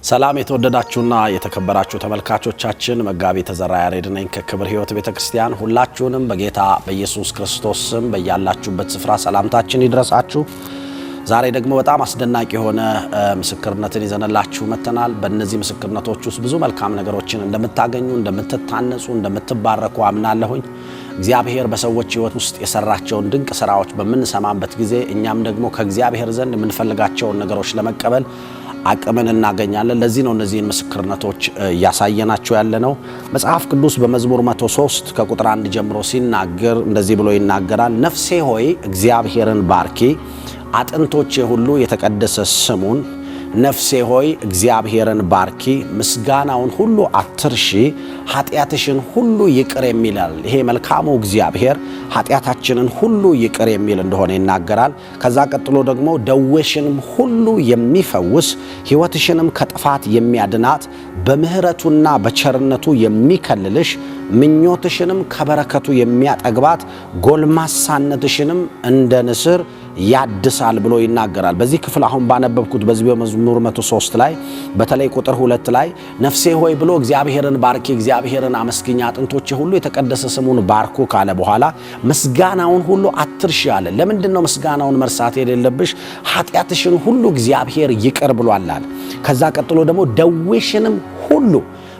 ሰላም የተወደዳችሁና የተከበራችሁ ተመልካቾቻችን መጋቢ ተዘራ ያሬድ ነኝ ከክብር ሕይወት ቤተክርስቲያን ሁላችሁንም በጌታ በኢየሱስ ክርስቶስ ስም በእያላችሁበት ስፍራ ሰላምታችን ይድረሳችሁ። ዛሬ ደግሞ በጣም አስደናቂ የሆነ ምስክርነትን ይዘንላችሁ መተናል። በእነዚህ ምስክርነቶች ውስጥ ብዙ መልካም ነገሮችን እንደምታገኙ፣ እንደምትታነጹ፣ እንደምትባረኩ አምናለሁኝ። እግዚአብሔር በሰዎች ሕይወት ውስጥ የሰራቸውን ድንቅ ስራዎች በመንሰማበት ጊዜ እኛም ደግሞ ከእግዚአብሔር ዘንድ የምንፈልጋቸውን ነገሮች ለመቀበል አቅምን እናገኛለን። ለዚህ ነው እነዚህን ምስክርነቶች ያሳየናችሁ ያለነው። መጽሐፍ ቅዱስ በመዝሙር 103 ከቁጥር 1 ጀምሮ ሲናገር እንደዚህ ብሎ ይናገራል። ነፍሴ ሆይ እግዚአብሔርን ባርኪ፣ አጥንቶቼ ሁሉ የተቀደሰ ስሙን። ነፍሴ ሆይ እግዚአብሔርን ባርኪ፣ ምስጋናውን ሁሉ አትርሺ፣ ኃጢአትሽን ሁሉ ይቅር የሚላል። ይሄ መልካሙ እግዚአብሔር ኃጢአታችንን ሁሉ ይቅር የሚል እንደሆነ ይናገራል። ከዛ ቀጥሎ ደግሞ ደዌሽንም ሁሉ የሚፈውስ ሕይወትሽንም ከጥፋት የሚያድናት በምህረቱና በቸርነቱ የሚከልልሽ ምኞትሽንም ከበረከቱ የሚያጠግባት ጎልማሳነትሽንም እንደ ንስር ያድሳል ብሎ ይናገራል። በዚህ ክፍል አሁን ባነበብኩት በዚህ በመዝሙር 103 ላይ በተለይ ቁጥር 2 ላይ ነፍሴ ሆይ ብሎ እግዚአብሔርን ባርኪ፣ እግዚአብሔርን አመስግኝ፣ አጥንቶቼ ሁሉ የተቀደሰ ስሙን ባርኩ ካለ በኋላ ምስጋናውን ሁሉ አትርሺ አለ። ለምንድነው ምስጋናውን መርሳት የሌለብሽ? ኃጢአትሽን ሁሉ እግዚአብሔር ይቅር ብሏል። ከዛ ቀጥሎ ደግሞ ደዌሽንም ሁሉ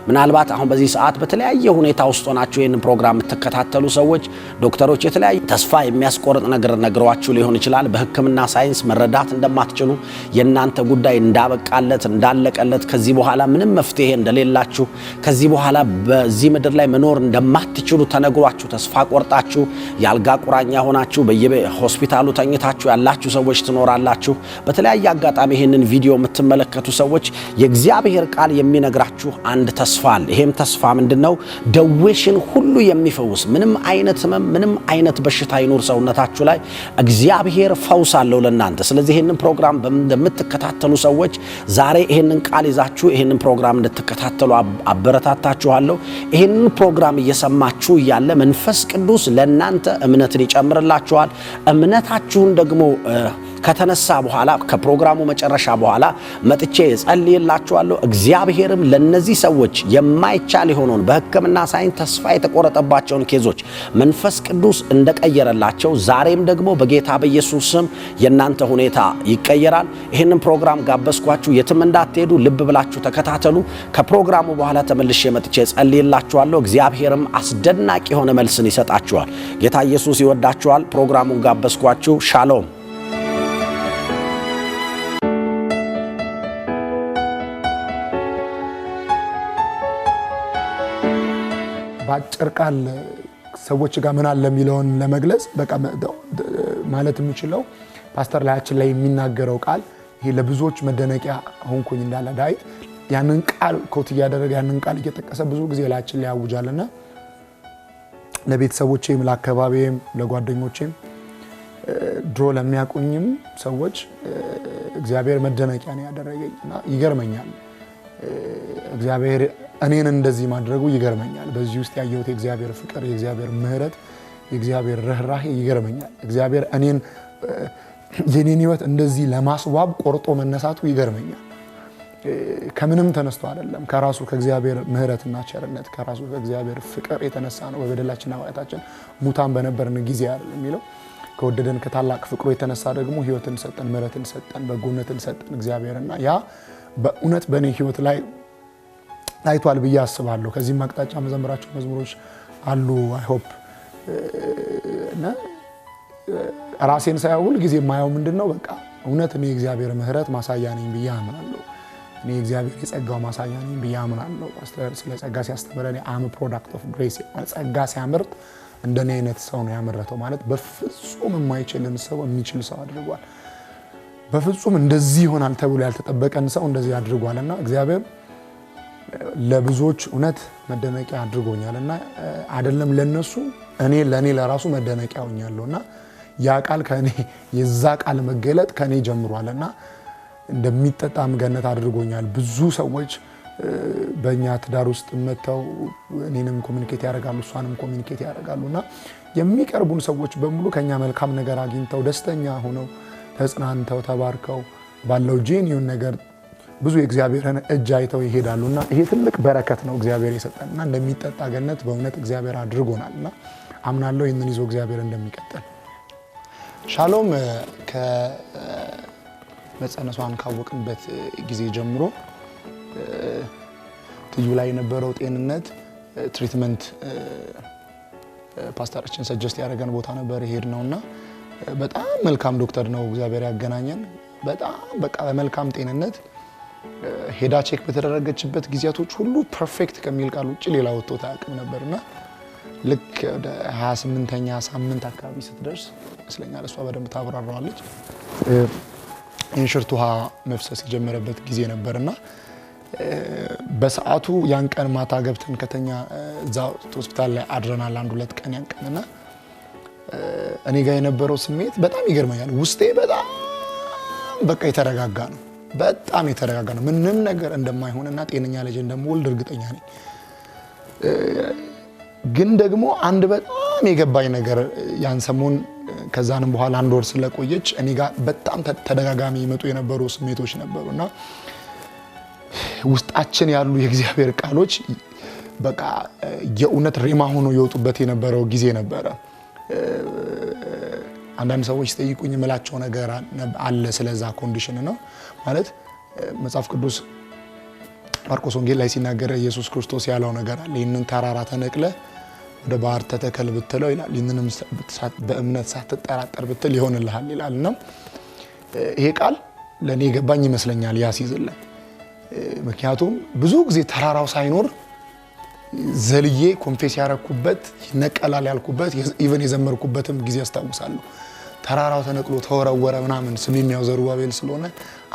ምናልባት አሁን በዚህ ሰዓት በተለያየ ሁኔታ ውስጥ ሆናችሁ ይሄንን ፕሮግራም ተከታተሉ ሰዎች ዶክተሮች የተለያየ ተስፋ የሚያስቆርጥ ነገር ነግረዋችሁ ሊሆን ይችላል። በሕክምና ሳይንስ መረዳት እንደማትችሉ የናንተ ጉዳይ እንዳበቃለት እንዳለቀለት ከዚህ በኋላ ምንም መፍትሄ እንደሌላችሁ ከዚህ በኋላ በዚህ ምድር ላይ መኖር እንደማትችሉ ተነግሯችሁ ተስፋ ቆርጣችሁ ያልጋ ቁራኛ ሆናችሁ በየሆስፒታሉ ተኝታችሁ ያላችሁ ሰዎች ትኖራላችሁ። በተለያየ አጋጣሚ ይሄንን ቪዲዮ የምትመለከቱ ሰዎች የእግዚአብሔር ቃል የሚነግራችሁ አንድ ተስፋ አለ። ይሄም ተስፋ ምንድነው? ደዌሽን ሁሉ የሚፈውስ ምንም አይነት ህመም ምንም አይነት በሽታ ይኖር ሰውነታችሁ ላይ እግዚአብሔር ፈውስ አለው ለናንተ። ስለዚህ ይሄንን ፕሮግራም እንደምትከታተሉ ሰዎች ዛሬ ይሄንን ቃል ይዛችሁ ይሄንን ፕሮግራም እንድትከታተሉ አበረታታችኋለሁ። ይሄንን ፕሮግራም እየሰማችሁ ያለ መንፈስ ቅዱስ ለናንተ እምነትን ይጨምርላችኋል። እምነታችሁን ደግሞ ከተነሳ በኋላ ከፕሮግራሙ መጨረሻ በኋላ መጥቼ ጸልይላችኋለሁ። እግዚአብሔርም ለነዚህ ሰዎች የማይቻል የሆነውን በሕክምና ሳይንስ ተስፋ የተቆረጠባቸውን ኬዞች መንፈስ ቅዱስ እንደቀየረላቸው ዛሬም ደግሞ በጌታ በኢየሱስ ስም የናንተ ሁኔታ ይቀየራል። ይሄንን ፕሮግራም ጋበዝኳችሁ። የትም እንዳትሄዱ ልብ ብላችሁ ተከታተሉ። ከፕሮግራሙ በኋላ ተመልሼ መጥቼ ጸልይላችኋለሁ። እግዚአብሔርም አስደናቂ የሆነ መልስን ይሰጣችኋል። ጌታ ኢየሱስ ይወዳችኋል። ፕሮግራሙን ጋበዝኳችሁ። ሻሎም። ባጭር ቃል ሰዎች ጋር ምን አለ የሚለውን ለመግለጽ በቃ ማለት የምችለው ፓስተር ላያችን ላይ የሚናገረው ቃል ይሄ ለብዙዎች መደነቂያ ሆንኩኝ እንዳለ ዳዊት ያንን ቃል ኮት እያደረገ ያንን ቃል እየተጠቀሰ ብዙ ጊዜ ላያችን ላይ ያውጃልና ለቤተሰቦቼም ለአካባቢዬም ለጓደኞቼም ድሮ ለሚያቁኝም ሰዎች እግዚአብሔር መደነቂያ ነው ያደረገኝና ይገርመኛል። እግዚአብሔር እኔን እንደዚህ ማድረጉ ይገርመኛል። በዚህ ውስጥ ያየሁት የእግዚአብሔር ፍቅር፣ የእግዚአብሔር ምህረት፣ የእግዚአብሔር ርህራሄ ይገርመኛል። እግዚአብሔር እኔን የኔን ህይወት እንደዚህ ለማስዋብ ቆርጦ መነሳቱ ይገርመኛል። ከምንም ተነስቶ አይደለም፣ ከራሱ ከእግዚአብሔር ምህረትና ቸርነት ከራሱ ከእግዚአብሔር ፍቅር የተነሳ ነው። በበደላችንና በኃጢአታችን ሙታን በነበርን ጊዜ አይደለም የሚለው ከወደደን ከታላቅ ፍቅሩ የተነሳ ደግሞ ህይወትን ሰጠን፣ ምህረትን ሰጠን፣ በጎነትን ሰጠን እግዚአብሔርና ያ በእውነት በእኔ ህይወት ላይ ታይቷል ብዬ አስባለሁ። ከዚህም አቅጣጫ መዘምራቸው መዝሙሮች አሉ። አይ ሆፕ እና ራሴን ሳይሆን ሁሉ ጊዜ የማየው ምንድነው በቃ እውነት እኔ እግዚአብሔር ምህረት ማሳያ ነኝ ብዬ አምናለሁ። እኔ እግዚአብሔር የጸጋው ማሳያ ነኝ ብዬ አምናለሁ። ፓስተር ስለ ጸጋ ሲያስተምረን አም ፕሮዳክት ኦፍ ግሬስ ጸጋ ሲያመርት እንደኔ አይነት ሰው ነው ያመረተው ማለት በፍጹም የማይችልን ሰው የሚችል ሰው አድርጓል። በፍጹም እንደዚህ ይሆናል ተብሎ ያልተጠበቀን ሰው እንደዚህ አድርጓልና እግዚአብሔር ለብዙዎች እውነት መደነቂያ አድርጎኛልና አይደለም ለነሱ ለኔ ለራሱ መደነቂያ ሆኛለሁና ያ ቃል ከኔ የዛ ቃል መገለጥ ከኔ ጀምሯልና እንደሚጠጣም ገነት አድርጎኛል። ብዙ ሰዎች በእኛ ትዳር ውስጥ መተው እኔንም ኮሚኒኬት ያደርጋሉ፣ እሷንም ኮሚኒኬት ያደርጋሉና የሚቀርቡን ሰዎች በሙሉ ከኛ መልካም ነገር አግኝተው ደስተኛ ሆነው ተጽናንተው ተባርከው ባለው ጄኒውን ነገር ብዙ የእግዚአብሔርን እጅ አይተው ይሄዳሉና ይሄ ትልቅ በረከት ነው እግዚአብሔር የሰጠንና እንደሚጠጣ ገነት በእውነት እግዚአብሔር አድርጎናልና አምናለሁ ይህንን ይዞ እግዚአብሔር እንደሚቀጥል። ሻሎም ከመጸነሷን ካወቅንበት ጊዜ ጀምሮ ትዩ ላይ የነበረው ጤንነት ትሪትመንት ፓስተራችን ሰጀስት ያደረገን ቦታ ነበር ይሄድ ነውና በጣም መልካም ዶክተር ነው እግዚአብሔር ያገናኘን። በጣም በቃ በመልካም ጤንነት ሄዳ ቼክ በተደረገችበት ጊዜያቶች ሁሉ ፐርፌክት ከሚል ቃል ውጪ ሌላ ወጥቶ ታያቅም ነበርና ልክ ወደ 28ኛ ሳምንት አካባቢ ስትደርስ መስለኛል እሷ በደንብ ታብራራዋለች ኢንሽርት ውሃ መፍሰስ የጀመረበት ጊዜ ነበርና በሰዓቱ ያን ቀን ማታ ገብተን ከተኛ እዛ ሆስፒታል ላይ አድረናል 1-2 ቀን ያን ቀንና እኔ ጋር የነበረው ስሜት በጣም ይገርመኛል። ውስጤ በጣም በቃ የተረጋጋ ነው። በጣም የተረጋጋ ነው። ምንም ነገር እንደማይሆንና ጤነኛ ልጅ እንደምወልድ እርግጠኛ ነኝ። ግን ደግሞ አንድ በጣም የገባኝ ነገር ያን ሰሞን ከዛንም በኋላ 1 ወር ስለቆየች እኔ ጋር በጣም ተደጋጋሚ ይመጡ የነበሩ ስሜቶች ነበሩና ውስጣችን ያሉ የእግዚአብሔር ቃሎች በቃ የእውነት ሬማ ሆኖ ይወጡበት የነበረው ጊዜ ነበረ። አንዳንድ ሰዎች ጠይቁኝ መላቸው ነገር አለ ስለዛ ኮንዲሽን ነው ማለት መጽሐፍ ቅዱስ ማርቆስ ወንጌል ላይ ሲናገር ኢየሱስ ክርስቶስ ያለው ነገር አለ። ይህንን ተራራ ተነቅለ ወደ ባህር ተተከል ብትለው ይላል። ይህንንም በእምነት ሳትጠራጠር ብትል ይሆንልሃል ይላልና ይሄ ቃል ለኔ ገባኝ ይመስለኛል ያሲዝልኝ። ምክንያቱም ብዙ ጊዜ ተራራው ሳይኖር ዘልዬ ኮንፌስ ያረኩበት ይነቀላል ያልኩበት ኢቭን የዘመርኩበትም ጊዜ አስታውሳለሁ። ተራራው ተነቅሎ ተወረወረ ምናምን ስሜሚያው ዘሩባቤል ስለሆነ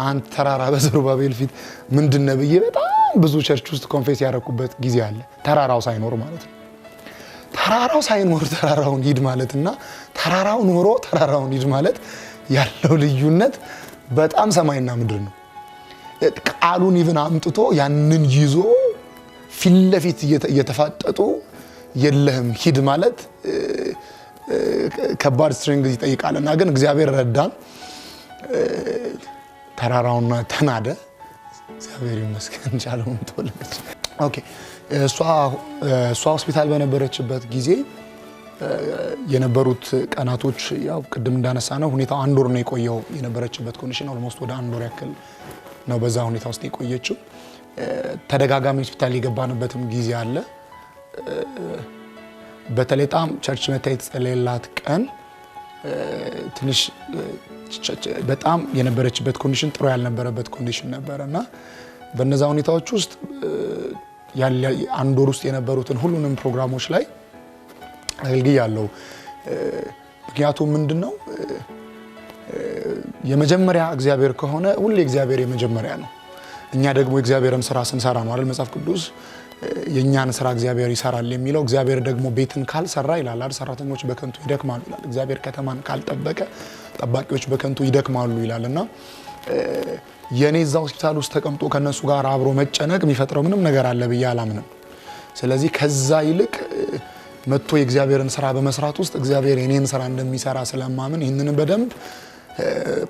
አንተ ተራራ በዘሩባቤል ፊት ምንድነው ብዬ በጣም ብዙ ቸርች ውስጥ ኮንፌስ ያረኩበት ጊዜ አለ። ተራራው ሳይኖር ማለት ነው። ተራራው ሳይኖር ተራራውን ሂድ ማለትና ተራራው ኖሮ ተራራውን ሂድ ማለት ያለው ልዩነት በጣም ሰማይና ምድር ነው። ቃሉን ኢቭን አምጥቶ ያንን ይዞ ፊት ለፊት እየተፋጠጡ የለህም ሂድ ማለት ከባድ ስትሪንግዝ ይጠይቃልና ግን እግዚአብሔር ረዳን። ተራራውና ተናደ እግዚአብሔር ይመስገን ቻለውን ተወለደች። ኦኬ እሷ ሆስፒታል በነበረችበት ጊዜ የነበሩት ቀናቶች ያው ቅድም እንዳነሳ ነው ሁኔታው 1 ወር ነው የቆየው። የነበረችበት ኮንዲሽን ኦልሞስት ወደ 1 ወር ያክል ነው በዛ ሁኔታ ውስጥ የቆየችው። ተደጋጋሚ ሆስፒታል የገባንበትም ጊዜ አለ። በተለይ ጣም ቸርች መታየት ጸለይላት ቀን ትንሽ በጣም የነበረችበት ኮንዲሽን ጥሩ ያልነበረበት ኮንዲሽን ነበርና በእነዛ ሁኔታዎች ውስጥ 1 ወር ውስጥ የነበሩትን ሁሉንም ፕሮግራሞች ላይ አገልግያለሁ። ምክንያቱም ምንድነው የመጀመሪያ እግዚአብሔር ከሆነ ሁሌ እግዚአብሔር የመጀመሪያ ነው። እኛ ደግሞ እግዚአብሔርን ስራ ስንሰራ ነው አይደል መጽሐፍ ቅዱስ የኛን ስራ እግዚአብሔር ይሰራል የሚለው። እግዚአብሔር ደግሞ ቤትን ካልሰራ ይላል አይደል ሰራተኞች በከንቱ ይደክማሉ ይላል። እግዚአብሔር ከተማን ካልጠበቀ ጠባቂዎች በከንቱ ይደክማሉ ይላልና የኔዛ ሆስፒታል ውስጥ ተቀምጦ ከነሱ ጋር አብሮ መጨነቅ የሚፈጥረው ምንም ነገር አለ ብዬ አላምንም። ስለዚህ ከዛ ይልቅ መጥቶ የእግዚአብሔርን ስራ በመስራት ውስጥ እግዚአብሔር የኔን ስራ እንደሚሰራ ስለማምን ይህንን በደንብ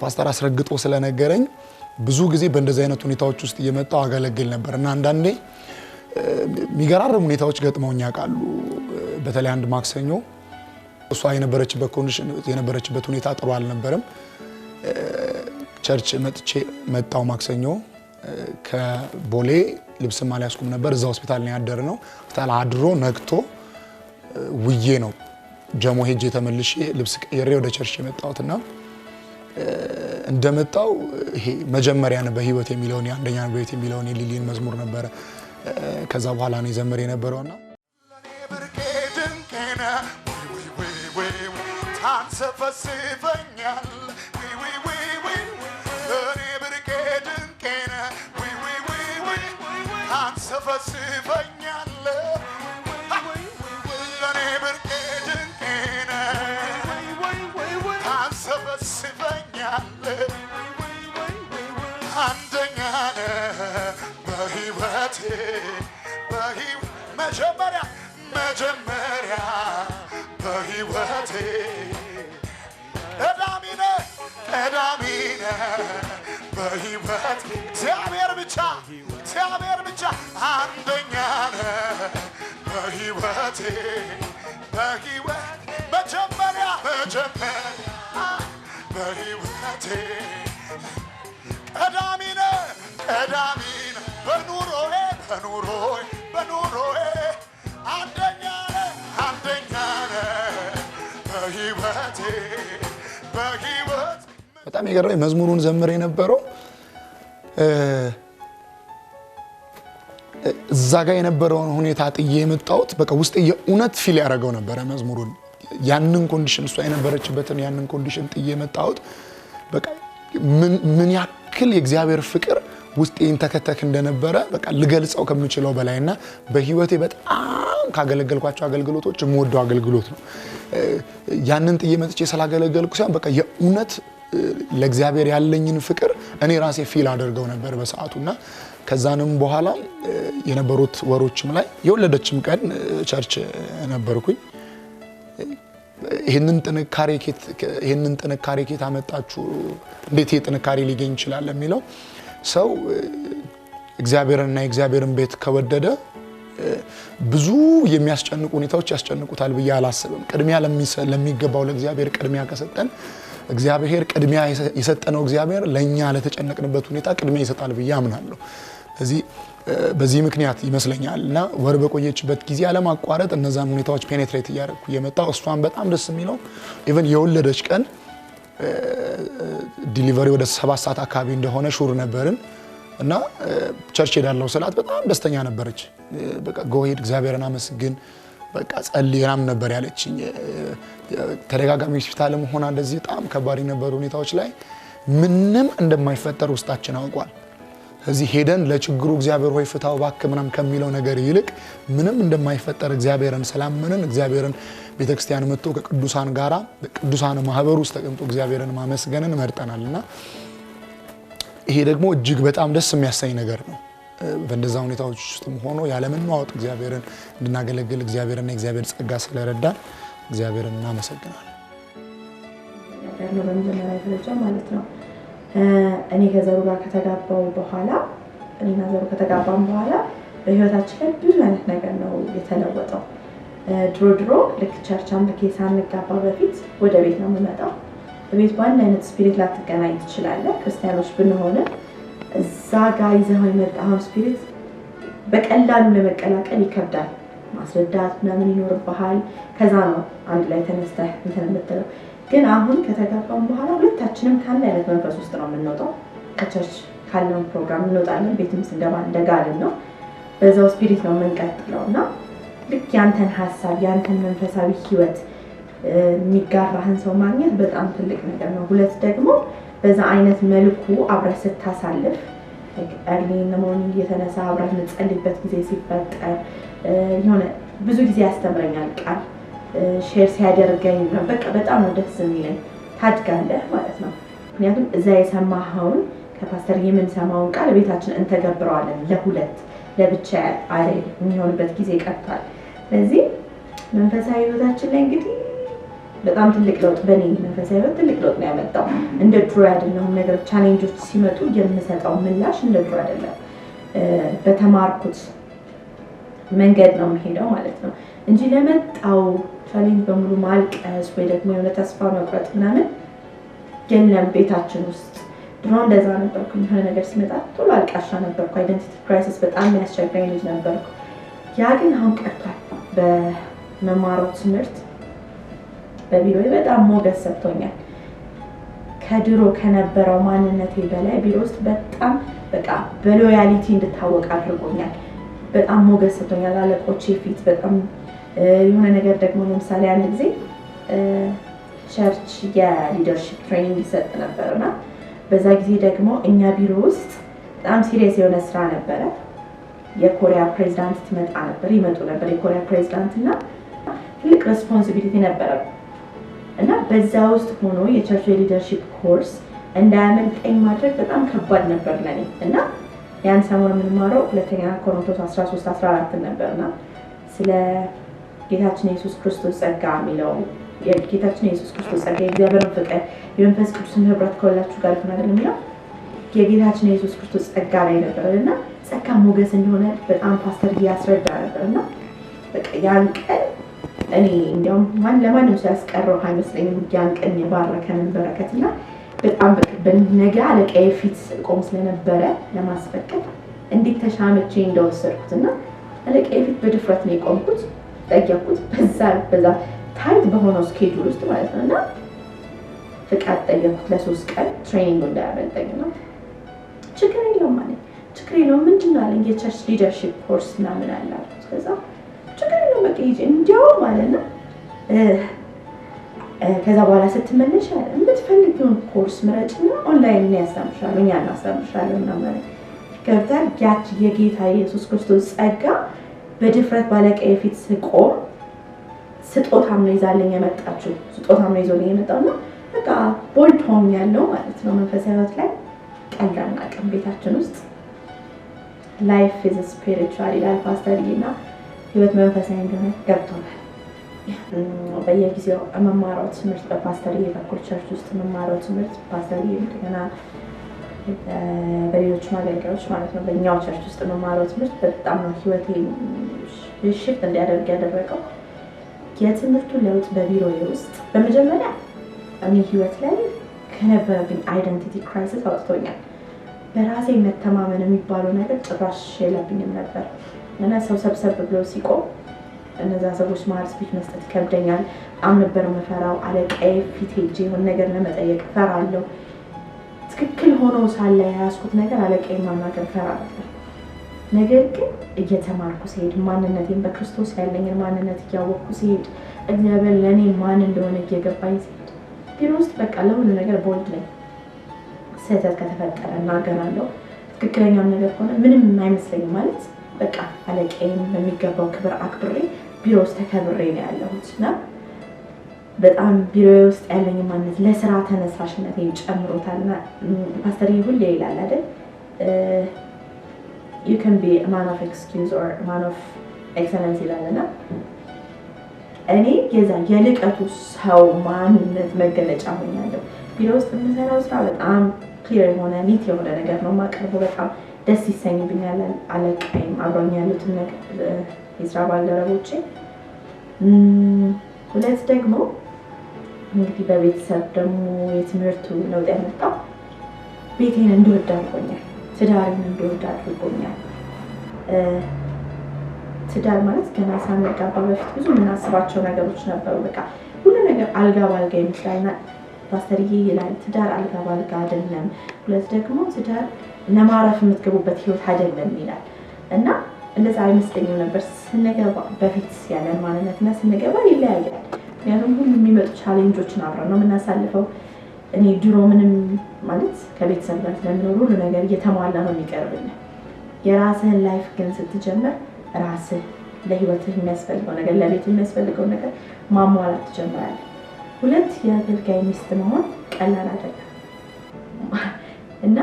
ፓስተር አስረግጦ ስለነገረኝ ብዙ ጊዜ በእንደዚህ አይነት ሁኔታዎች ውስጥ እየመጣው አገለግል ነበርና አንዳንዴ የሚገራርም ሁኔታዎች ገጥመውኝ ያውቃሉ። በተለይ አንድ ማክሰኞ እሷ የነበረችበት ኮንዲሽን የነበረችበት ሁኔታ ጥሩ አልነበረም። ቸርች መጣው ማክሰኞ ከቦሌ ልብስም አልያዝኩም ነበር። እዛ ሆስፒታል ነው ያደረነው። ሆስፒታል አድሮ ነግቶ ውዬ ነው ጀሞ ሄጄ ተመልሼ ልብስ ቀይሬ ወደ ቸርች የመጣሁትና እንደመጣው ይሄ መጀመሪያ ነው በህይወት የሚለውን የአንደኛ በህይወት የሚለውን የሊሊን መዝሙር ነበር ከዛ በኋላ ነው ዘመር የነበረውና ለኔ ብርቄ ድንቄና ታንሰፈስፈኛል ለኔ ብርቄ ድንቄና ታንሰፈስፈኛል ለኔ ብርቄ ድንቄና ታንሰፈስፈኛል አንደኛ በህይወቴ መጀመሪያ በህይወቴ ቀዳሚነ በሕይወት እግዚአብሔር ብቻ አንደኛ ነህ በሕይወቴ መጀመሪያ በሕይወቴ ቀዳሚ ነህ በኑሮዬ አንደኛ ነህ በሕይወቴ በጣም የገረመኝ መዝሙሩን ዘምር የነበረው እዛ ጋር የነበረውን ሁኔታ ጥዬ የመጣሁት በቃ ውስጤ የእውነት ፊል ያደረገው ነበረ መዝሙሩን ያንን ኮንዲሽን እሷ የነበረችበትን ያንን ኮንዲሽን ጥዬ የመጣሁት በቃ ምን ያክል የእግዚአብሔር ፍቅር ውስጤን ተከተክ እንደነበረ በቃ ልገልጸው ከምችለው በላይና በህይወቴ በጣም ካገለገልኳቸው አገልግሎቶች የምወደው አገልግሎት ነው። ያንን ጥዬ መጥቼ ስላገለገልኩ ሳይሆን በቃ የእውነት ለእግዚአብሔር ያለኝን ፍቅር እኔ ራሴ ፊል አድርገው ነበር በሰዓቱና ከዛንም በኋላ የነበሩት ወሮችም ላይ የወለደችም ቀን ቸርች ነበርኩኝ። ይሄንን ጥንካሬ ኬት አመጣችሁ እንዴት የጥንካሬ ሊገኝ ይችላል የሚለው ሰው እግዚአብሔርና የእግዚአብሔርን ቤት ከወደደ ብዙ የሚያስጨንቁ ሁኔታዎች ያስጨንቁታል ብዬ አላስብም። ቅድሚያ ለሚገባው ለእግዚአብሔር ቅድሚያ ከሰጠን እግዚአብሔር ቅድሚያ የሰጠነው እግዚአብሔር ለኛ ለተጨነቅንበት ሁኔታ ቅድሚያ ይሰጣል ብዬ አምናለሁ። በዚህ ምክንያት ይመስለኛልና ወር በቆየችበት ጊዜ አለማቋረጥ እነዛን ሁኔታዎች ፔኔትሬት እያደረኩ የመጣው እሷን በጣም ደስ የሚለው ኢቭን የወለደች ቀን ዲሊቨሪ ወደ 7 ሰዓት አካባቢ እንደሆነ ሹር ነበርን እና ቸርች ሄዳለሁ ስላት በጣም ደስተኛ ነበረች። በቃ ጎሄድ እግዚአብሔርን አመስግን በቃ ጸልይራም ነበር ያለችኝ። ተደጋጋሚ ሆስፒታልም ሆና እንደዚህ በጣም ከባድ የነበሩ ሁኔታዎች ላይ ምንም እንደማይፈጠር ውስጣችን አውቋል። እዚህ ሄደን ለችግሩ እግዚአብሔር ሆይ ፍታው ባክ ምናም ከሚለው ነገር ይልቅ ምንም እንደማይፈጠር እግዚአብሔርን ሰላምንን እግዚአብሔርን ቤተክርስቲያን መጥቶ ከቅዱሳን ጋራ በቅዱሳን ማህበር ውስጥ ተቀምጦ እግዚአብሔርን ማመስገንን መርጠናልና ይሄ ደግሞ እጅግ በጣም ደስ የሚያሰኝ ነገር ነው። በእንደዛ ሁኔታዎች ውስጥም ሆኖ ያለምንዋወጥ እግዚአብሔርን እንድናገለግል እግዚአብሔርና የእግዚአብሔር ጸጋ ስለረዳን እግዚአብሔርን እናመሰግናለን። ያለው በመጀመሪያ ደረጃ ማለት ነው እኔ ከዘሩ ጋር ከተጋባው በኋላ እኔና ዘሩ ከተጋባን በኋላ በህይወታችን ላይ ብዙ አይነት ነገር ነው የተለወጠው። ድሮ ልክ ቸርች አምልኬ ሳንጋባ በፊት ወደ ቤት ነው የምመጣው። በቤት በአንድ አይነት ስፒሪት ላትገናኝ ትችላለህ። ክርስቲያኖች ብንሆን እዛ ጋር ይዘው የመጣው ስፒሪት በቀላሉ ለመቀላቀል ይከብዳል። ማስረዳት ምናምን ይኖርብሃል። ከዛ ነው አንድ ላይ ተነስተህ እንትን የምትለው። ግን አሁን ከተጋባን በኋላ ሁለታችንም ከአንድ አይነት መንፈስ ውስጥ ነው የምንወጣው። ከቸርች ካለው ፕሮግራም እንወጣለን። ቤትም ስንገባ እንደጋልን ነው በዛው ስፒሪት ነው የምንቀጥለውና ልክ ያንተን ሐሳብ ያንተን መንፈሳዊ ህይወት የሚጋራህን ሰው ማግኘት በጣም ትልቅ ነገር ነው። ሁለት ደግሞ በዛ አይነት መልኩ አብረህ ስታሳልፍ early in the morning የተነሳ አብረህ የምትጸልይበት ጊዜ ሲፈጠር የሆነ ብዙ ጊዜ ያስተምረኛል ቃል ሼር ሲያደርገኝ በቃ በጣም ነው ደስ የሚለኝ። ታድጋለህ ማለት ነው። ምክንያቱም እዛ የሰማኸውን ከፓስተር የምንሰማውን ቃል ቤታችን እንተገብረዋለን። ለሁለት ለብቻ አይደል የሚሆንበት ጊዜ ቀርቷል። ስለዚህ መንፈሳዊ ህይወታችን ላይ እንግዲህ በጣም ትልቅ ለውጥ በኔ መንፈሳዊ ህይወት ትልቅ ለውጥ ነው ያመጣው። እንደ ድሮ አይደለም። ነገር ቻሌንጆች ሲመጡ የምሰጠው ምላሽ እንደ ድሮ አይደለም። በተማርኩት መንገድ ነው የምሄደው ማለት ነው እንጂ ለመጣው ቻሌንጅ በሙሉ ማልቀስ ወይ ደግሞ የሆነ ተስፋ መቁረጥ ምናምን የለም ቤታችን ውስጥ። ድሮ እንደዛ ነበርኩ። የሆነ ነገር ሲመጣ ቶሎ አልቃሻ ነበርኩ። አይደንቲቲ ክራይሲስ በጣም የሚያስቸግረኝ ልጅ ነበርኩ። ያ ግን አሁን ቀርቷል። በመማረው ትምህርት በቢሮዬ በጣም ሞገስ ሰጥቶኛል። ከድሮ ከነበረው ማንነቴ በላይ ቢሮ ውስጥ በጣም በቃ በሎያሊቲ እንድታወቅ አድርጎኛል። በጣም ሞገስ ሰጥቶኛል አለቆቼ ፊት። በጣም የሆነ ነገር ደግሞ ለምሳሌ አንድ ጊዜ ቸርች የሊደርሺፕ ትሬኒንግ ይሰጥ ነበርና በዛ ጊዜ ደግሞ እኛ ቢሮ ውስጥ በጣም ሲሪየስ የሆነ ስራ ነበረ። የኮሪያ ፕሬዝዳንት ይመጡ ነበር የኮሪያ ፕሬዝዳንት እና ትልቅ ሬስፖንሲቢሊቲ ነበረ እና በዛ ውስጥ ሆኖ የቸርች የሊደርሺፕ ኮርስ እንዳያመልጠኝ ማድረግ በጣም ከባድ ነበር ለኔ እና ያን ሰሞን የምንማረው ሁለተኛ ቆሮንቶስ 13:14 ነበርና ስለ ጌታችን ኢየሱስ ክርስቶስ ጸጋ የሚለው የጌታችን ኢየሱስ ክርስቶስ ጸጋ የእግዚአብሔር ፍቅር የመንፈስ ቅዱስን ህብረት ከሁላችሁ ጋር ይሁን አይደል የሚለው የጌታችን የኢየሱስ ክርስቶስ ጸጋ ላይ ነበርና ጸጋ ሞገስ እንደሆነ በጣም ፓስተር ያስረዳ ነበርና በቃ ያን ቀን እኔ እንዲያውም ለማንም ሰው ያስቀረው አይመስለኝም። ያን ቀን የባረከንን በረከትና በጣም በነገ አለቃዬ ፊት ቆም ስለነበረ ለማስፈቀድ እንዴት ተሻመቼ እንደወሰድኩትና አለቃዬ ፊት በድፍረት ነው የቆምኩት። ጠየቅኩት በዛ ታይት በሆነው ስኬጁል ውስጥ ማለት ነውና ፍቃድ ጠየቅኩት ለ3 ቀን ትሬኒንግ እንዳያመልጠኝ ነው። ችግር የለውም ማለት ችግር የለውም ምንድን ነው አለኝ። የቸርች ሊደርሺፕ ኮርስ ምናምን አለ። ከዛ ችግር የለውም በቃ ሂጂ እንዲያው ማለት ነው። ከዛ በኋላ ስትመለሽ አለ የምትፈልጊውን ኮርስ ምረጭና ኦንላይን ነው ያስተምርሻለሁ፣ እኛ እናስተምርሻለሁ ምናምን ገብተን ያቺ የጌታ ኢየሱስ ክርስቶስ ጸጋ በድፍረት ባለቀዬ ፊት ስቆም ስጦታም ነው ይዛልኝ የመጣችው። ስጦታም ነው ይዞልኝ የመጣውና በቃ ቦልድ ሆም ያለው ማለት ነው። መንፈሳዊ ህይወት ላይ ቀልዳና ቀን ቤታችን ውስጥ ላይፍ ኢዝ ስፒሪቹዋል ይላል ፓስተርዬና ህይወት መንፈሳዊ እንደሆነ ገብቶናል። በየጊዜው መማራው ትምህርት በፓስተርዬ በኩል ቸርች ውስጥ መማራው ትምህርት ፓስተርዬ እንደገና በሌሎች አገልጋዮች ማለት ነው በእኛው ቸርች ውስጥ መማራው ትምህርት በጣም ነው ህይወቴን ሽፍት እንዲያደርግ ያደረገው። የትምህርቱ ለውጥ በቢሮዬ ውስጥ በመጀመሪያ እኔ ህይወት ላይ ከነበረብኝ አይደንቲቲ ክራይሲስ አውጥቶኛል። በራሴ መተማመን የሚባለው ነገር ጭራሽ የለብኝም ነበር እና ሰው ሰብሰብ ብሎ ሲቆም እነዛ ሰዎች መሀል ስፒች መስጠት ይከብደኛል። በጣም ነበር የምፈራው። አለቃዬ ፊት ሄጄ የሆነ ነገር ለመጠየቅ እፈራለሁ። ትክክል ሆኖ ሳለ የያዝኩት ነገር አለቃዬ ማናገር እፈራ ነበር። ነገር ግን እየተማርኩ ሲሄድ ማንነቴን በክርስቶስ ያለኝን ማንነት እያወቅኩ ሲሄድ እግዚአብሔር ለእኔ ማን እንደሆነ እየገባኝ ሲሄድ ቢሮ ውስጥ በቃ ለሁሉ ነገር ቦልድ ነኝ። ስህተት ከተፈጠረ እናገራለሁ። ትክክለኛም ነገር ሆነ ምንም አይመስለኝም ማለት በቃ አለቃዬን በሚገባው ክብር አክብሬ ቢሮ ውስጥ ተከብሬ ነው ያለሁት እና በጣም ቢሮ ውስጥ ያለኝ ማንነት ለስራ ተነሳሽነቴን ጨምሮታልና ፓስተር ሁሌ ይላል አይደል you can be a man of excuse or a man of excellence ይላልና እኔ የዛ የልቀቱ ሰው ማንነት መገለጫ ሆኛለሁ። ቢሮ ውስጥ የምሰራው ስራ በጣም ክሊር የሆነ ኒት የሆነ ነገር ነው የማቀርበው። በጣም ደስ ይሰኝብኛል። አለቃዬም አብሮኝ ያሉትን የስራ ባልደረቦቼ። ሁለት ደግሞ እንግዲህ በቤተሰብ ደግሞ የትምህርቱ ለውጥ ያመጣው ቤቴን እንድወድ አድርጎኛል። ትዳርን እንድወድ አድርጎኛል። ትዳር ማለት ገና ሳንጋባ በፊት ብዙ የምናስባቸው ነገሮች ነበሩ። በቃ ሁሉ ነገር አልጋ ባልጋ ይመስላልና ፓስተርዬ ይላል ትዳር አልጋ ባልጋ አይደለም። ሁለት ደግሞ ትዳር ለማረፍ የምትገቡበት ህይወት አይደለም ይላል እና እንደዛ አይመስለኝም ነበር ስንገባ። በፊት ያለን ማንነትና ስንገባ ይለያያል። ምክንያቱም ሁሉ የሚመጡ ቻሌንጆችን አብረን ነው የምናሳልፈው። እኔ ድሮ ምንም ማለት ከቤተሰብ ጋር ስለምኖር ሁሉ ነገር እየተሟላ ነው የሚቀርብልህ። የራስህን ላይፍ ግን ስትጀምር ራስህ ለህይወትህ የሚያስፈልገው ነገር ለቤት የሚያስፈልገው ነገር ማሟላት ትጀምራለህ። ሁለት የአገልጋይ ሚስት መሆን ቀላል አይደለም እና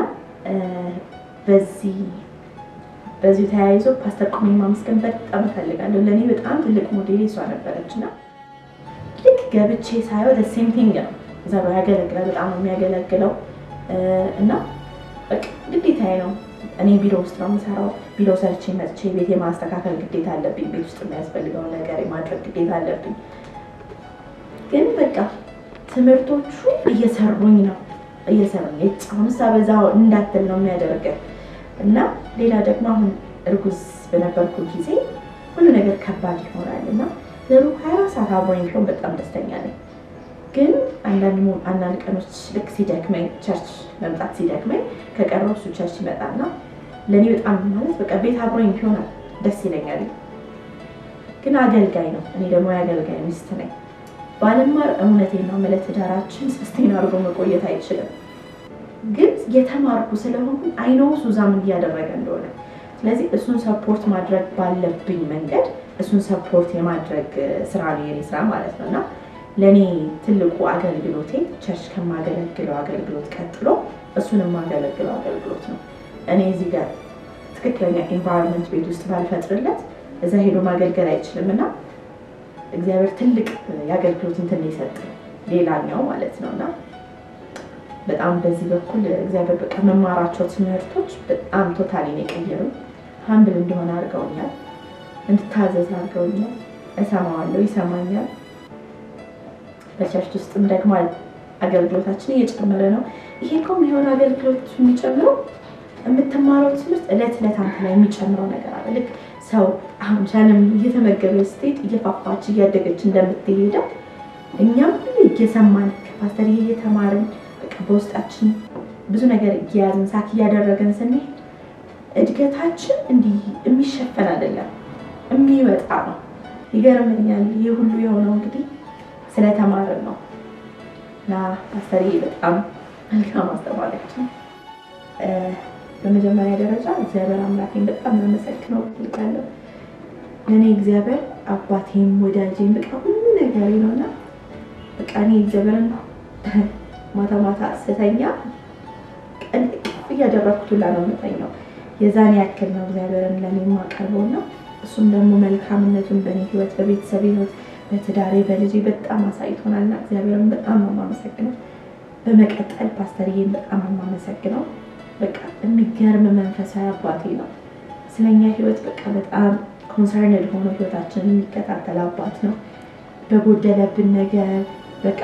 በዚህ ተያይዞ ፓስተር ቁሜ ማመስገን በጣም እፈልጋለሁ። ለእኔ በጣም ትልቅ ሞዴል እሷ ነበረችና ልክ ገብቼ ሳየው the same thing ነው። እዛ ያገለግላል፣ በጣም ነው የሚያገለግለው እና በቃ ግዴታዬ ነው። እኔ ቢሮ ውስጥ ነው የምሰራው። ቢሮ ሰርቼ መጥቼ ቤት የማስተካከል ግዴታ አለብኝ። ቤት ውስጥ የሚያስፈልገውን ነገር የማድረግ ግዴታ አለብኝ። ግን በቃ ትምህርቶቹ እየሰሩኝ ነው አሁን ሳበዛው እንዳትል ነው የሚያደርገው እና ሌላ ደግሞ አሁን እርጉዝ በነበርኩ ጊዜ ሁሉ ነገር ከባድ ይሆናል እና ዘሩ 24 ሰዓት አብሮኝ ቢሆን በጣም ደስተኛ ነኝ። ግን አንዳንድ ቀኖች ልክ ሲደክመኝ ቸርች መምጣት ሲደክመኝ ከቀረው እሱ ቸርች ይመጣና ለእኔ በጣም ማለት በቃ ቤት አብሮኝ ቢሆን ደስ ይለኛል። ግን አገልጋይ ነው። እኔ ደግሞ የአገልጋይ ሚስት ነኝ። ባለማር እውነቴን ነው ማለት ትዳራችን ሰስቴን አድርጎ መቆየት አይችልም። ግን የተማርኩ ስለሆንኩ አይኖው ሱዛም እያደረገ እንደሆነ ስለዚህ እሱን ሰፖርት ማድረግ ባለብኝ መንገድ እሱን ሰፖርት የማድረግ ስራ ነው የኔ ስራ ማለት ነውና ለኔ ትልቁ አገልግሎቴ ቸርች ከማገለግለው አገልግሎት ቀጥሎ እሱን የማገለግለው አገልግሎት ነው። እኔ እዚህ ጋር ትክክለኛ ኤንቫይሮንመንት ቤት ውስጥ ባልፈጥርለት እዛ ሄዶ ማገልገል አይችልምና እግዚአብሔር ትልቅ ያገልግሎት እንትን ይሰጥ ሌላኛው ማለት ነውና በጣም በዚህ በኩል እግዚአብሔር በቃ መማራቸው ትምህርቶች በጣም ቶታሊ ነው የቀየሩኝ። ሀምብል እንደሆነ አድርገውኛል፣ እንድታዘዝ አድርገውኛል። እሰማዋለሁ፣ ይሰማኛል። በቸርች ውስጥም ደግሞ አገልግሎታችን እየጨመረ ነው። ይሄ እኮ የሆነ አገልግሎት የሚጨምረው የምትማረው ትምህርት እለት እለት አንተ ላይ የሚጨምረው ነገር አለ። ልክ ሰው አሁን ቻለም እየተመገበ ስትሄድ እየፋፋች እያደገች እንደምትሄደው እኛም እየሰማን ከፓስተር እየተማርን በቃ በውስጣችን ብዙ ነገር እያያዝን ሳክ እያደረገን ስንሄድ እድገታችን እንዲህ የሚሸፈን አይደለም፣ የሚወጣ ነው። ይገርመኛል። ይህ ሁሉ የሆነው እንግዲህ ስለተማርን ነው። እና ፓስተር በጣም መልካም አስተማሪያችን። በመጀመሪያ ደረጃ እግዚአብሔር አምላኬን በጣም ለመሰክነው እፈልጋለሁ። ለእኔ እግዚአብሔር አባቴም ወዳጄም በቃ ሁሉ ነገሬ ነውና በቃ እኔ እግዚአብሔርን ማታ ማታ ስተኛ ቀን እያደረኩት ሁላ ነው የምተኛው። የዛኔ ያክል ነው እግዚአብሔርን ለእኔ የማቀርበውና እሱም ደግሞ መልካምነቱን በእኔ ህይወት፣ በቤተሰቤ ህይወት፣ በትዳሬ፣ በልጄ በጣም አሳይቶናልና እግዚአብሔርን በጣም ነው የማመሰግነው። በመቀጠል ፓስተርዬን በጣም ነው የማመሰግነው። በቃ የሚገርም መንፈሳዊ አባቴ ነው። ስለኛ ህይወት በቃ በጣም ኮንሰርንድ ሆኖ ህይወታችንን የሚከታተል አባት ነው። በጎደለብን ነገር በቃ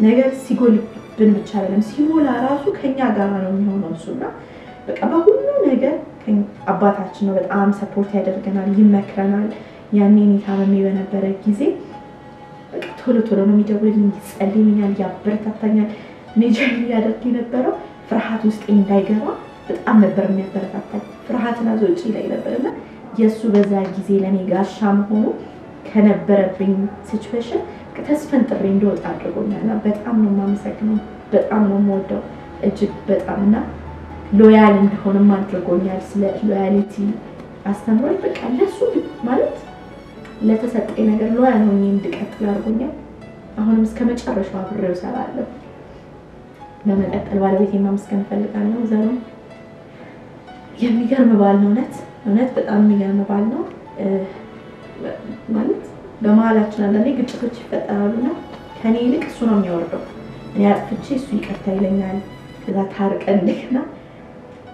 ነገር ሲጎልብን ብቻ አይደለም ሲሞላ ራሱ ከኛ ጋር ነው የሚሆነው እሱና በቃ በሁሉ ነገር አባታችን ነው። በጣም ሰፖርት ያደርገናል፣ ይመክረናል። ያኔ እኔ ታመሜ በነበረ ጊዜ በቃ ቶሎ ቶሎ ነው የሚደውልልኝ፣ ይጸልይልኛል፣ ያበረታታኛል። እኔ ጀርኒ ያደርግ የነበረው ፍርሃት ውስጥ እንዳይገባ በጣም ነበር የሚያበረታታኝ። ፍርሃትን አዞጪ ላይ ነበርና የሱ በዛ ጊዜ ለኔ ጋሻ መሆኑ ከነበረብኝ ሲቹዌሽን ተስፈንጥሬ እንደወጣ አድርጎኛልና በጣም ነው የማመሰግነው። በጣም ነው የምወደው እጅግ በጣምና ሎያል እንደሆነም አድርጎኛል። ስለ ሎያሊቲ አስተምሮኝ በቃ ለሱ ማለት ለተሰጠኝ ነገር ሎያል ሆኜ እንድቀጥል አድርጎኛል። አሁንም እስከ መጨረሻው አብሬው እሰራለሁ። በመቀጠል ባለቤቴን ማመስገን እፈልጋለሁ። ዘሩን የሚገርም ባል ነው። እውነት በጣም የሚገርም ባል ነው። ማለት በመሀላችን አንዳንዴ ግጭቶች ይፈጠራሉና ከኔ ይልቅ እሱ ነው የሚወርደው። እኔ አጥፍቼ እሱ ይቅርታ ይለኛል። ከዛ ታርቀን እንደገና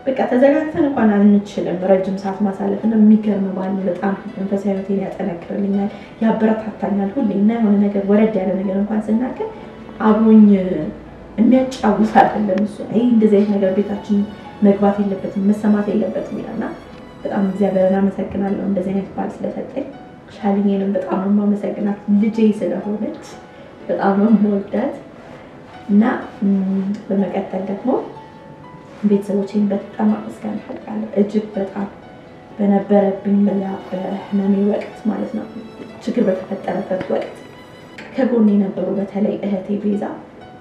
በቃ ተዘጋግተን እንኳን አንችልም ረጅም ሰዓት ማሳለፍና የሚገርም ባል ነው። በጣም መንፈሳዊ ህይወቴን ያጠነክርልኛል፣ ያበረታታኛል። ሁሌ እና የሆነ ነገር ወረድ ያለ ነገር እንኳን ስናገር አብሮኝ የሚያጫውት አይደለም እሱ። አይ እንደዚህ አይነት ነገር ቤታችን መግባት የለበትም መሰማት የለበትም ይላልና በጣም እግዚአብሔርን አመሰግናለሁ እንደዚህ አይነት ባል ስለሰጠኝ። ሻሊኔንም በጣም ነው የማመሰግናት፣ ልጄ ስለሆነች በጣም ነው የምወዳት። እና በመቀጠል ደግሞ ቤተሰቦቼን በጣም አመስገን እፈልጋለሁ። እጅግ በጣም በነበረብኝ በህመሜ ወቅት ማለት ነው ችግር በተፈጠረበት ወቅት ከጎኔ ነበሩ። በተለይ እህቴ ቤዛ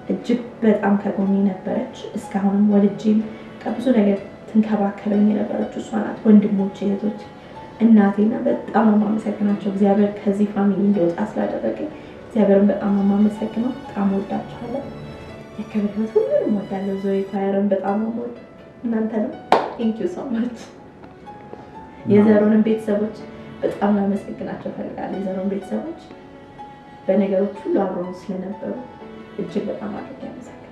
እጅግ በጣም ከጎኔ ነበረች። እስካሁንም ወልጄም ከብዙ ነገር ትንከባከበኝ የነበረችው እሷ ናት። ወንድሞቼ፣ እህቶች፣ እናቴና በጣም ነው የማመሰግናቸው። እግዚአብሔር ከዚህ ፋሚሊ እንዲወጣ ስላደረገኝ እግዚአብሔርን በጣም ነው የማመሰግነው። በጣም ወዳችኋለሁ። የክብር ህይወት ሁሉንም ወዳለሁ። ዞይ ፋየርን በጣም ነው ወድ እናንተንም ቴንክ ዩ ሶ ማች። የዘሩንም ቤተሰቦች በጣም ነው አመሰግናቸው ፈልጋለሁ። የዘሩን ቤተሰቦች በነገሮች ሁሉ አብረውን ስለነበሩ እጅግ በጣም አድርጌ አመሰግናለሁ።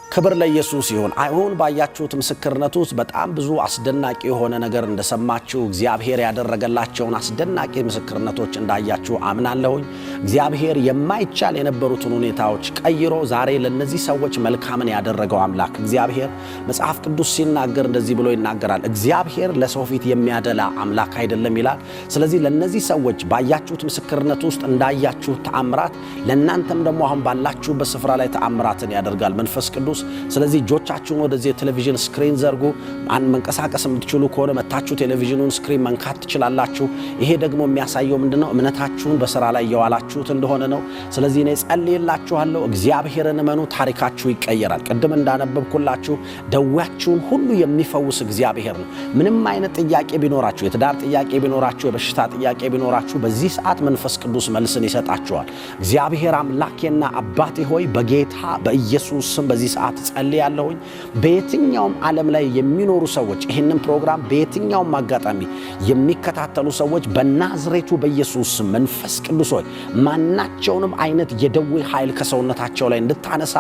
ክብር ለኢየሱስ ይሁን። አሁን ባያችሁት ምስክርነት ውስጥ በጣም ብዙ አስደናቂ የሆነ ነገር እንደሰማችሁ እግዚአብሔር ያደረገላቸውን አስደናቂ ምስክርነቶች እንዳያችሁ አምናለሁኝ። እግዚአብሔር የማይቻል የነበሩትን ሁኔታዎች ቀይሮ ዛሬ ለነዚህ ሰዎች መልካምን ያደረገው አምላክ እግዚአብሔር መጽሐፍ ቅዱስ ሲናገር እንደዚህ ብሎ ይናገራል። እግዚአብሔር ለሰው ፊት የሚያደላ አምላክ አይደለም ይላል። ስለዚህ ለነዚህ ሰዎች ባያችሁት ምስክርነት ውስጥ እንዳያችሁት ተአምራት ለእናንተም ደግሞ አሁን ባላችሁበት ስፍራ ላይ ተአምራትን ያደርጋል መንፈስ ቅዱስ። ስለዚህ እጆቻችሁን ወደዚህ ቴሌቪዥን ስክሪን ዘርጉ። መንቀሳቀስ የምትችሉ ከሆነ መታችሁ ቴሌቪዥኑን ስክሪን መንካት ትችላላችሁ። ይሄ ደግሞ የሚያሳየው ምንድነው? እምነታችሁን በስራ ላይ እያዋላችሁ እየሰማችሁት እንደሆነ ነው። ስለዚህ እኔ ጸልይላችኋለሁ። እግዚአብሔርን እመኑ፣ ታሪካችሁ ይቀየራል። ቅድም እንዳነበብኩላችሁ ደዌያችሁን ሁሉ የሚፈውስ እግዚአብሔር ነው። ምንም አይነት ጥያቄ ቢኖራችሁ፣ የትዳር ጥያቄ ቢኖራችሁ፣ የበሽታ ጥያቄ ቢኖራችሁ በዚህ ሰዓት መንፈስ ቅዱስ መልስን ይሰጣችኋል። እግዚአብሔር አምላኬና አባቴ ሆይ በጌታ በኢየሱስ ስም በዚህ ሰዓት ጸልያለሁኝ። በየትኛውም ዓለም ላይ የሚኖሩ ሰዎች ይህንን ፕሮግራም በየትኛውም አጋጣሚ የሚከታተሉ ሰዎች በናዝሬቱ በኢየሱስ ስም መንፈስ ቅዱስ ሆይ ማናቸውንም አይነት የደዌ ኃይል ከሰውነታቸው ላይ እንድታነሳ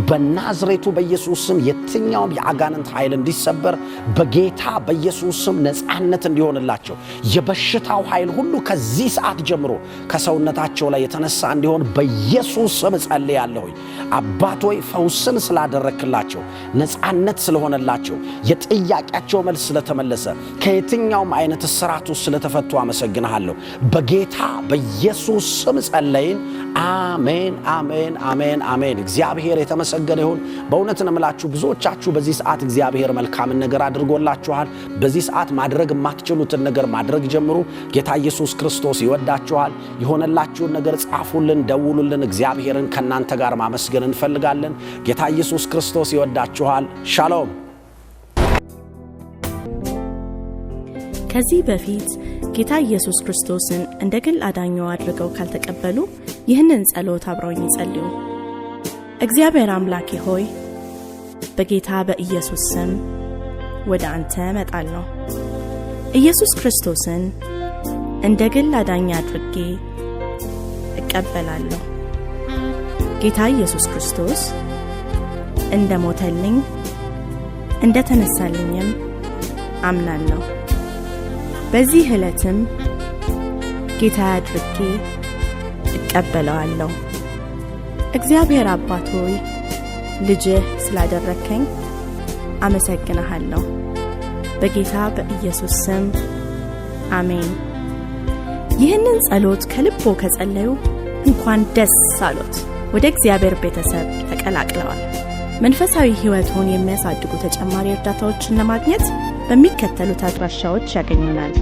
በናዝሬቱ በኢየሱስ ስም የትኛውም የአጋንንት ኃይል እንዲሰበር በጌታ በኢየሱስ ስም ነፃነት እንዲሆንላቸው የበሽታው ኃይል ሁሉ ከዚህ ሰዓት ጀምሮ ከሰውነታቸው ላይ የተነሳ እንዲሆን በኢየሱስ ስም ጸልያለሁ። አባቶይ ፈውስን ስላደረክላቸው ነፃነት ስለሆነላቸው የጥያቄያቸው መልስ ስለተመለሰ ከየትኛውም አይነት እስራት ውስጥ ስለተፈቱ አመሰግናለሁ። በጌታ በኢየሱስ ስም ጸለይን። አሜን አሜን አሜን አሜን። እግዚአብሔር የተመሰገነ ይሁን። በእውነት ነው የምላችሁ ብዙዎቻችሁ በዚህ ሰዓት እግዚአብሔር መልካም ነገር አድርጎላችኋል። በዚህ ሰዓት ማድረግ የማትችሉትን ነገር ማድረግ ጀምሩ። ጌታ ኢየሱስ ክርስቶስ ይወዳችኋል። የሆነላችሁን ነገር ጻፉልን፣ ደውሉልን። እግዚአብሔርን ከናንተ ጋር ማመስገን እንፈልጋለን። ጌታ ኢየሱስ ክርስቶስ ይወዳችኋል። ሻሎም። ከዚህ በፊት ጌታ ኢየሱስ ክርስቶስን እንደ ግል አዳኛው አድርገው ካልተቀበሉ ይህንን ጸሎት አብረውኝ ይጸልዩ። እግዚአብሔር አምላኬ ሆይ በጌታ በኢየሱስ ስም ወደ አንተ እመጣለሁ። ኢየሱስ ክርስቶስን እንደ ግል አዳኛ አድርጌ እቀበላለሁ። ጌታ ኢየሱስ ክርስቶስ እንደ ሞተልኝ እንደ ተነሳልኝም አምናለሁ። በዚህ ዕለትም ጌታ አድርጌ እቀበለዋለሁ። እግዚአብሔር አባት ሆይ ልጅህ ስላደረከኝ አመሰግናለሁ። በጌታ በኢየሱስ ስም አሜን። ይህንን ጸሎት ከልቦ ከጸለዩ እንኳን ደስ አሎት፣ ወደ እግዚአብሔር ቤተሰብ ተቀላቅለዋል። መንፈሳዊ ሕይወቱን የሚያሳድጉ ተጨማሪ እርዳታዎችን ለማግኘት በሚከተሉት አድራሻዎች ያገኙናል።